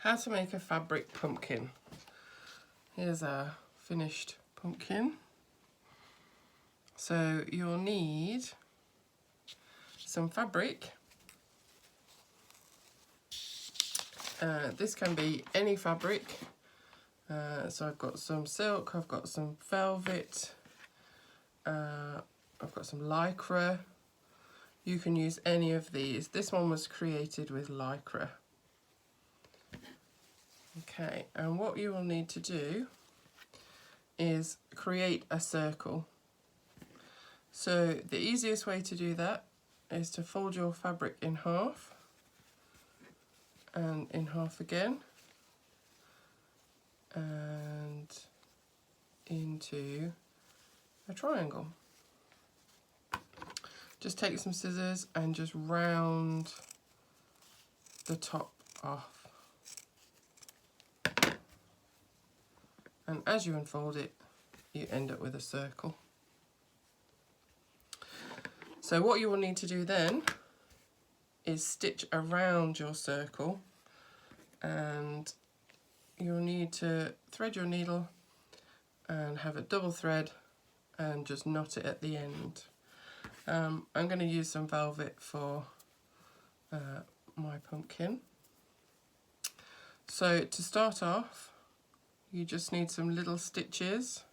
How to make a fabric pumpkin. Here's a finished pumpkin. So you'll need some fabric. This can be any fabric. So I've got some silk, I've got some velvet, I've got some lycra. You can use any of these. This one was created with lycra. Okay, and what you will need to do is create a circle. So the easiest way to do that is to fold your fabric in half and in half again and into a triangle. Just take some scissors and just round the top off. And as you unfold it, you end up with a circle. So what you will need to do then is stitch around your circle, and you'll need to thread your needle and have a double thread and just knot it at the end. I'm going to use some velvet for my pumpkin. So to start off, you just need some little stitches.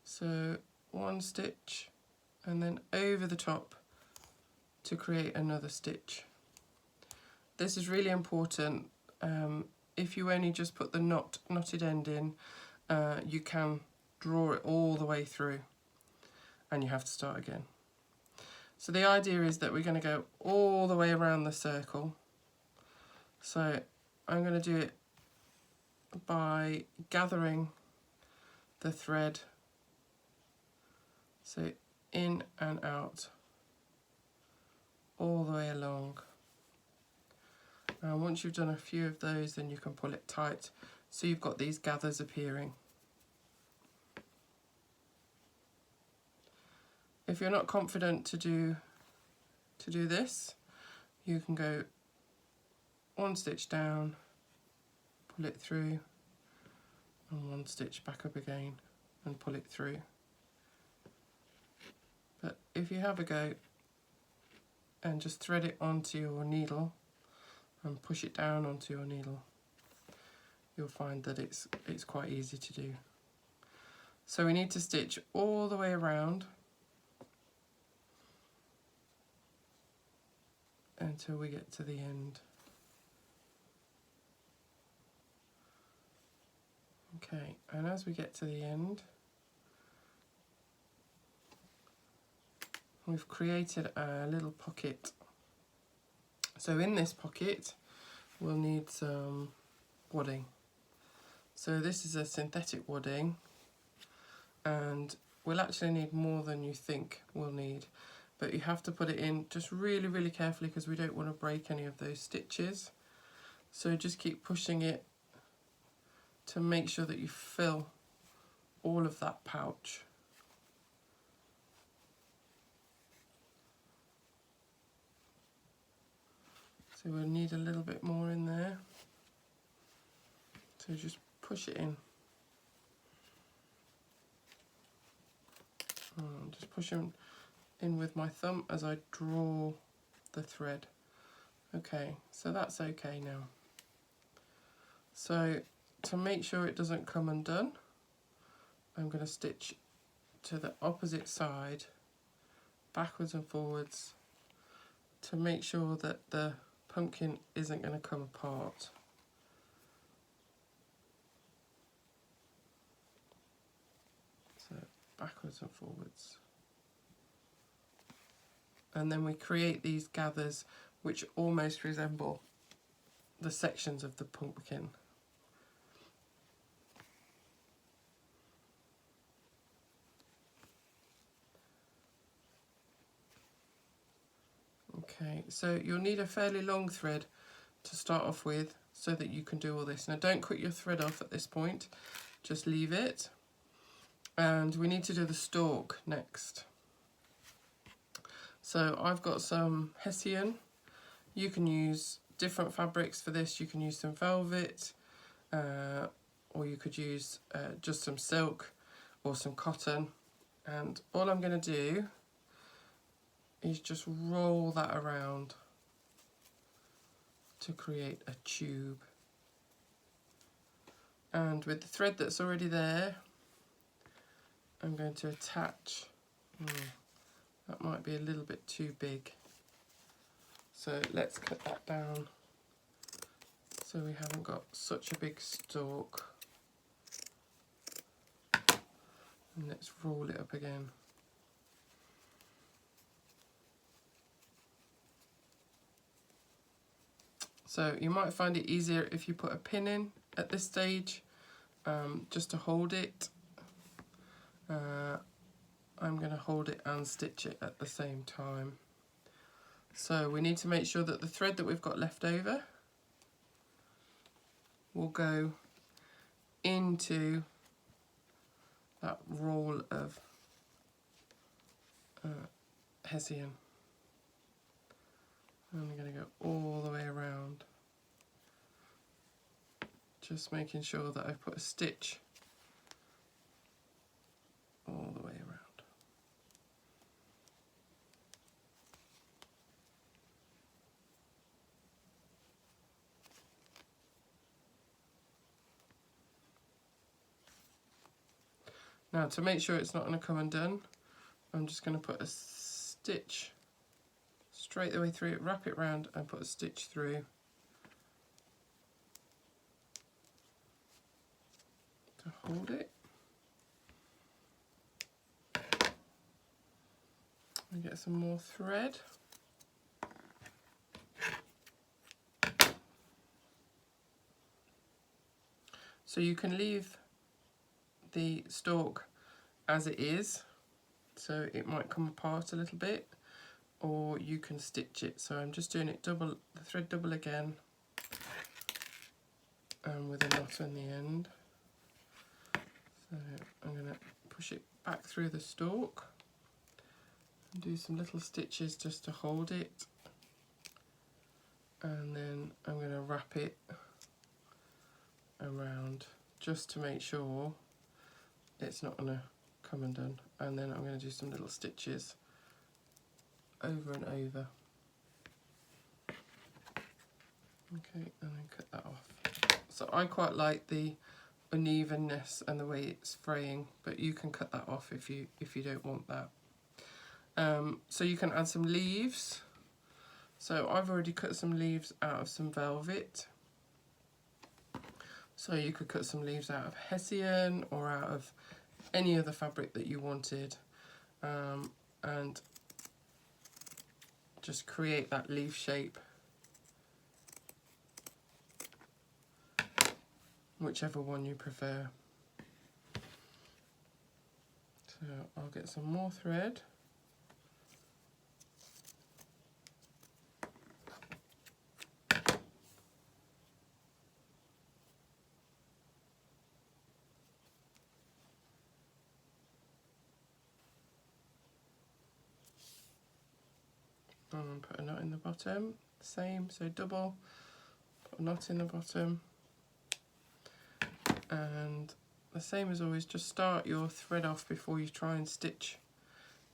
So one stitch and then over the top to create another stitch. This is really important. If you only just put the knotted end in, you can draw it all the way through and you have to start again. So the idea is that we're going to go all the way around the circle. So I'm going to do it by gathering the thread, so in and out all the way along. And once you've done a few of those, then you can pull it tight so you've got these gathers appearing. If you're not confident to do this, you can go one stitch down, pull it through, and one stitch back up again and pull it through. But if you have a go and just thread it onto your needle and push it down onto your needle, you'll find that it's quite easy to do. So we need to stitch all the way around until we get to the end. Okay, and as we get to the end, we've created a little pocket. So in this pocket, we'll need some wadding. So this is a synthetic wadding, and we'll actually need more than you think we'll need, but you have to put it in just really, really carefully because we don't want to break any of those stitches. So just keep pushing it to make sure that you fill all of that pouch. So we'll need a little bit more in there. So just push it in. Just push it in with my thumb as I draw the thread. Okay, so that's okay now. So to make sure it doesn't come undone, I'm going to stitch to the opposite side, backwards and forwards, to make sure that the pumpkin isn't going to come apart. So backwards and forwards. And then we create these gathers which almost resemble the sections of the pumpkin. Okay, so you'll need a fairly long thread to start off with so that you can do all this. Now don't cut your thread off at this point, just leave it. And we need to do the stalk next. So I've got some Hessian. You can use different fabrics for this. You can use some velvet, or you could use just some silk or some cotton. And all I'm going to do is just roll that around to create a tube. And with the thread that's already there, I'm going to attach, that might be a little bit too big. So let's cut that down so we haven't got such a big stalk. And let's roll it up again. So you might find it easier if you put a pin in at this stage, just to hold it. I'm going to hold it and stitch it at the same time. So we need to make sure that the thread that we've got left over will go into that roll of hessian. I'm going to go all the way around, just making sure that I've put a stitch all the way around. Now, to make sure it's not going to come undone, I'm just going to put a stitch straight the way through it, wrap it round and put a stitch through to hold it. And get some more thread. So you can leave the stalk as it is, so it might come apart a little bit, or you can stitch it. So I'm just doing it double, the thread double again, and with a knot on the end. So I'm going to push it back through the stalk and do some little stitches just to hold it, and then I'm going to wrap it around just to make sure it's not going to come undone, and then I'm going to do some little stitches over and over. Okay, and then cut that off. So I quite like the unevenness and the way it's fraying, but you can cut that off if you don't want that. So you can add some leaves. So I've already cut some leaves out of some velvet. So you could cut some leaves out of hessian or out of any other fabric that you wanted, and just create that leaf shape, whichever one you prefer. So I'll get some more thread. And put a knot in the bottom, same, so double, put a knot in the bottom, and the same as always, just start your thread off before you try and stitch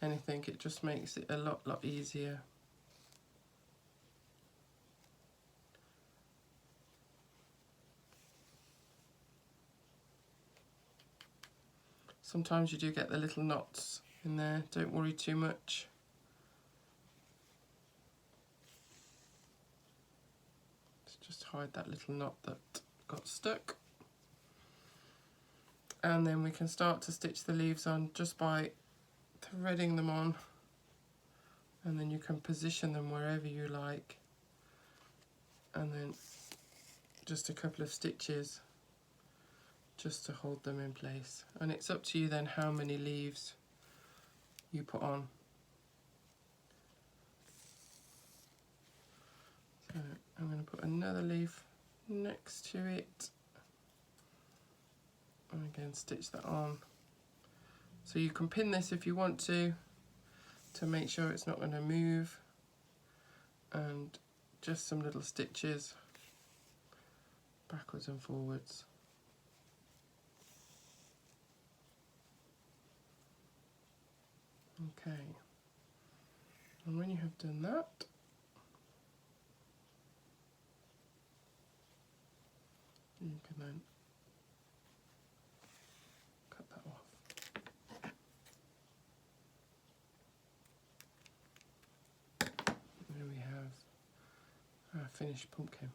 anything. It just makes it a lot easier. Sometimes you do get the little knots in there, don't worry too much. Just hide that little knot that got stuck. And then we can start to stitch the leaves on just by threading them on, and then you can position them wherever you like, and then just a couple of stitches just to hold them in place. And it's up to you then how many leaves you put on. So I'm going to put another leaf next to it, and again stitch that on. So you can pin this if you want to make sure it's not going to move, and just some little stitches backwards and forwards. Okay, and when you have done that, you can then cut that off. There we have our finished pumpkin.